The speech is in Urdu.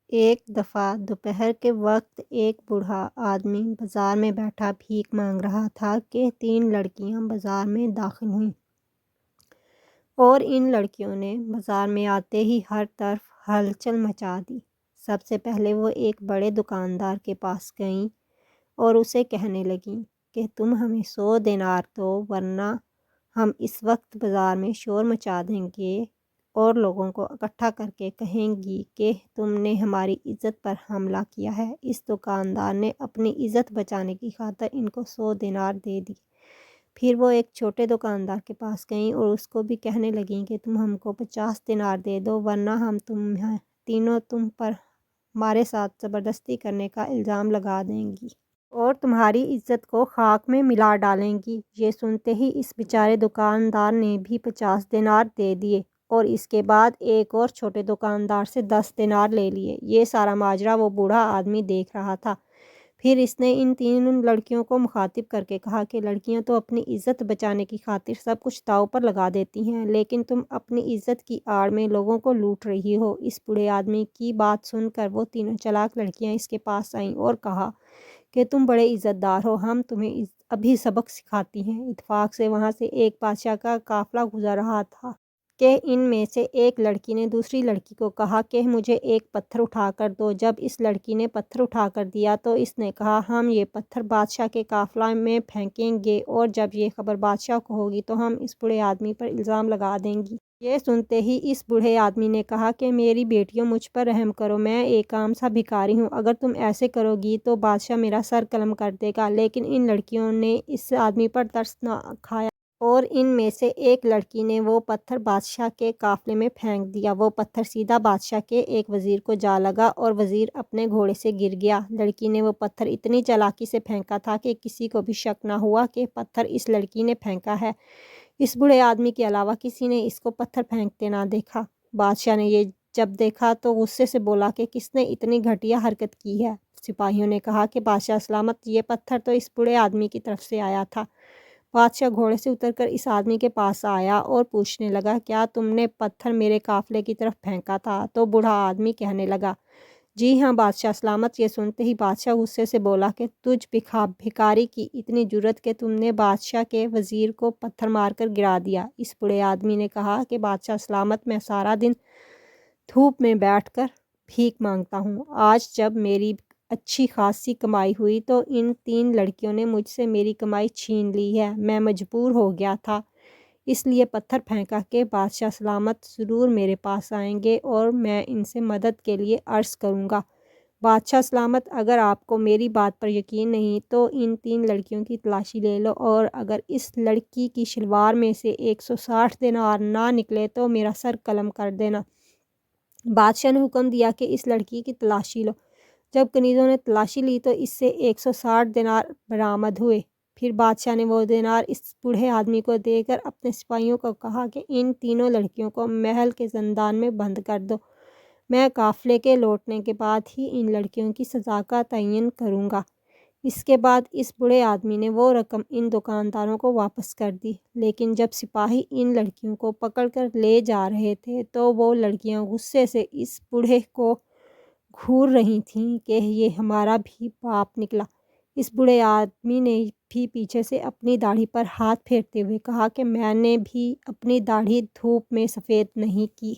ایک دفعہ دوپہر کے وقت ایک بوڑھا آدمی بازار میں بیٹھا بھیک مانگ رہا تھا کہ 3 لڑکیاں بازار میں داخل ہوئیں اور ان لڑکیوں نے بازار میں آتے ہی ہر طرف ہلچل مچا دی۔ سب سے پہلے وہ ایک بڑے دکاندار کے پاس گئیں اور اسے کہنے لگیں کہ تم ہمیں 100 دینار دو ورنہ ہم اس وقت بازار میں شور مچا دیں گے اور لوگوں کو اکٹھا کر کے کہیں گی کہ تم نے ہماری عزت پر حملہ کیا ہے۔ اس دکاندار نے اپنی عزت بچانے کی خاطر ان کو 100 دینار دے دی۔ پھر وہ ایک چھوٹے دکاندار کے پاس گئیں اور اس کو بھی کہنے لگیں کہ تم ہم کو 50 دینار دے دو ورنہ ہم تینوں تم پر ہمارے ساتھ زبردستی کرنے کا الزام لگا دیں گی اور تمہاری عزت کو خاک میں ملا ڈالیں گی۔ یہ سنتے ہی اس بیچارے دکاندار نے بھی 50 دینار دے دیے اور اس کے بعد ایک اور چھوٹے دکاندار سے 10 دینار لے لیے۔ یہ سارا ماجرا وہ بوڑھا آدمی دیکھ رہا تھا۔ پھر اس نے ان 3 لڑکیوں کو مخاطب کر کے کہا کہ لڑکیاں تو اپنی عزت بچانے کی خاطر سب کچھ داؤ پر لگا دیتی ہیں، لیکن تم اپنی عزت کی آڑ میں لوگوں کو لوٹ رہی ہو۔ اس بوڑھے آدمی کی بات سن کر وہ 3 چالاک لڑکیاں اس کے پاس آئیں اور کہا کہ تم بڑے عزت دار ہو، ہم تمہیں ابھی سبق سکھاتی ہیں۔ اتفاق سے وہاں سے ایک بادشاہ کا قافلہ گزر رہا تھا کہ ان میں سے ایک لڑکی نے دوسری لڑکی کو کہا کہ مجھے ایک پتھر اٹھا کر دو۔ جب اس لڑکی نے پتھر اٹھا کر دیا تو اس نے کہا ہم یہ پتھر بادشاہ کے قافلہ میں پھینکیں گے اور جب یہ خبر بادشاہ کو ہوگی تو ہم اس بوڑھے آدمی پر الزام لگا دیں گی۔ یہ سنتے ہی اس بوڑھے آدمی نے کہا کہ میری بیٹیوں مجھ پر رحم کرو، میں ایک عام سا بھکاری ہوں، اگر تم ایسے کرو گی تو بادشاہ میرا سر قلم کر دے گا۔ لیکن ان لڑکیوں نے اس آدمی پر ترس نہ کھایا اور ان میں سے ایک لڑکی نے وہ پتھر بادشاہ کے قافلے میں پھینک دیا۔ وہ پتھر سیدھا بادشاہ کے ایک وزیر کو جا لگا اور وزیر اپنے گھوڑے سے گر گیا۔ لڑکی نے وہ پتھر اتنی چالاکی سے پھینکا تھا کہ کسی کو بھی شک نہ ہوا کہ پتھر اس لڑکی نے پھینکا ہے۔ اس بوڑھے آدمی کے علاوہ کسی نے اس کو پتھر پھینکتے نہ دیکھا۔ بادشاہ نے یہ جب دیکھا تو غصے سے بولا کہ کس نے اتنی گھٹیا حرکت کی ہے؟ سپاہیوں نے کہا کہ بادشاہ سلامت، یہ پتھر تو اس بوڑھے آدمی کی طرف سے آیا تھا۔ بادشاہ گھوڑے سے اتر کر اس آدمی کے پاس آیا اور پوچھنے لگا کیا تم نے پتھر میرے قافلے کی طرف پھینکا تھا؟ تو بوڑھا آدمی کہنے لگا جی ہاں بادشاہ سلامت۔ یہ سنتے ہی بادشاہ غصے سے بولا کہ تجھ بھکاری کی اتنی جرأت کہ تم نے بادشاہ کے وزیر کو پتھر مار کر گرا دیا۔ اس بوڑھے آدمی نے کہا کہ بادشاہ سلامت، میں سارا دن دھوپ میں بیٹھ کر بھیک مانگتا ہوں، آج جب میری اچھی خاصی کمائی ہوئی تو ان 3 لڑکیوں نے مجھ سے میری کمائی چھین لی ہے، میں مجبور ہو گیا تھا اس لیے پتھر پھینکا کہ بادشاہ سلامت ضرور میرے پاس آئیں گے اور میں ان سے مدد کے لیے عرض کروں گا۔ بادشاہ سلامت، اگر آپ کو میری بات پر یقین نہیں تو ان 3 لڑکیوں کی تلاشی لے لو اور اگر اس لڑکی کی شلوار میں سے 160 دینار نہ نکلے تو میرا سر قلم کر دینا۔ بادشاہ نے حکم دیا کہ اس لڑکی کی تلاشی لو۔ جب کنیزوں نے تلاشی لی تو اس سے 160 دینار برآمد ہوئے۔ پھر بادشاہ نے وہ دینار اس بوڑھے آدمی کو دے کر اپنے سپاہیوں کو کہا کہ ان 3 لڑکیوں کو محل کے زندان میں بند کر دو، میں قافلے کے لوٹنے کے بعد ہی ان لڑکیوں کی سزا کا تعین کروں گا۔ اس کے بعد اس بوڑھے آدمی نے وہ رقم ان دکانداروں کو واپس کر دی۔ لیکن جب سپاہی ان لڑکیوں کو پکڑ کر لے جا رہے تھے تو وہ لڑکیاں غصے سے اس بوڑھے کو گھور رہی تھیں کہ یہ ہمارا بھی باپ نکلا۔ اس بوڑھے آدمی نے بھی پیچھے سے اپنی داڑھی پر ہاتھ پھیرتے ہوئے کہا کہ میں نے بھی اپنی داڑھی دھوپ میں سفید نہیں کی۔